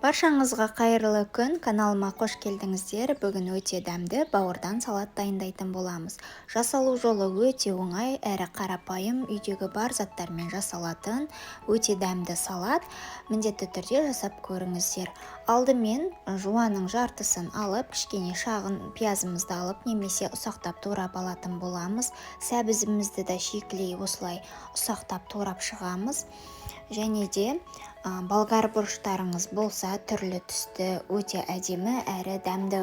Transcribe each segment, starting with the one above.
Баршаңызға қайырлы күн, каналыма қош келдіңіздер. Бүгін өте дәмді бауырдан салат дайындайтын боламыз. Жасалу жолы өте оңай, әрі қарапайым, үйдегі бар заттармен жасалатын өте дәмді салат. Міндетті түрде жасап көріңіздер. Алдымен жуаның жартысын алып, кішкене шағын пиязымызды алып, немесе ұсақтап турап алатын боламыз. Сәбізімізді де шикілей осылай ұсақтап турап шығамыз. Және де болгар бұрыштарыңыз болса, түрлі түсті өте әдемі әрі дәмді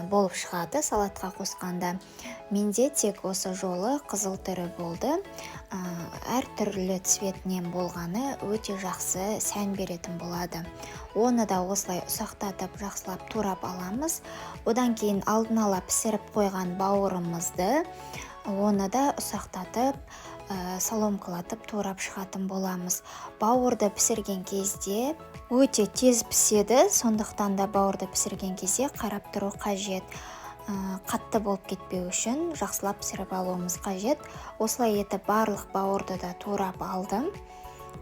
болып шығады салатқа қосқанда. Менде тек осы жолы қызыл түрі болды. Әр түрлі цветінен болғаны өте жақсы сән беретін болады. Оны да осылай ұсақтатып, жақсылап турап аламыз. Одан кейін алдын ала пісіріп қойған бауырымызды, оны да ұсақтатып, соломкалатып турап шығатын боламыз. Бауырды пісірген кезде өте тез піседі, сондықтан да бауырды пісірген кезде қарап тұру қажет. Қатты болып кетпеу үшін жақсылап пісіріп алуымыз қажет. Осылай етіп барлық бауырды да турап алдым.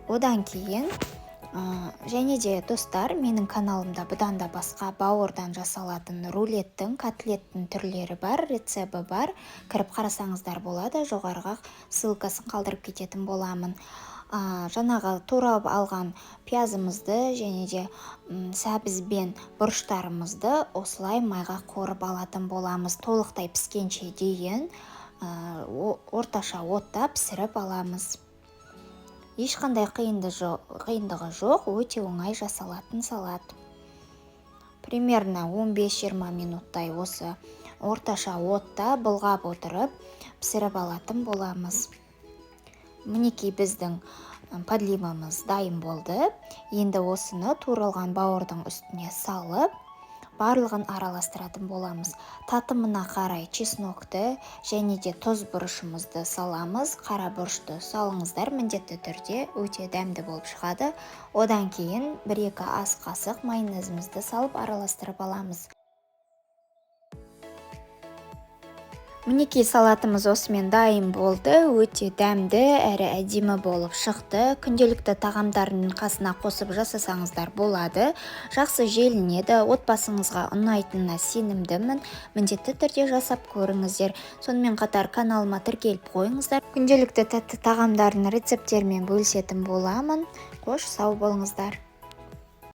Одан кейін және де достар, менің каналымда бұдан да басқа бауырдан жасалатын рулеттің, котлеттің түрлері бар, рецебі бар. Кіріп қарасаңыздар болады, жоғарыға ссылкасын қалдырып кететін боламын. Жаңағы турап алған пиязымызды және де сәбіз бен бұрыштарымызды осылай майға қорып алатын боламыз. Толықтай піскенше дейін орташа отта пісіріп аламыз. Ешқандай қиындығы жоқ, өте оңай жасалатын салат. Примерно 15-20 минуттай осы орташа отта былғап отырып пісіріп алатын боламыз. Мінекей біздің подливамыз дайын болды. Енді осыны туралған бауырдың үстіне салып, барлығын араластыратын боламыз. Татымына қарай чеснокты және де тұз бұрышымызды саламыз. Қара бұрышты салыңыздар, міндетті түрде өте дәмді болып шығады. Одан кейін 1-2 ас қасық майонезімізді салып араластырып аламыз. Мінекей салатымыз осымен дайын болды. Өте дәмді әрі әдемі болып шықты. Күнделікті тағамдардың қасына қосып жасасаңыздар болады. Жақсы желінеді, отбасыңызға ұнайтынына сенімдімін. Міндетті түрде жасап көріңіздер. Сонымен қатар каналыма тіркеліп қойыңыздар. Күнделікті тәтті тағамдардың рецептермен бөлісетін боламын. Қош, сау болыңыздар.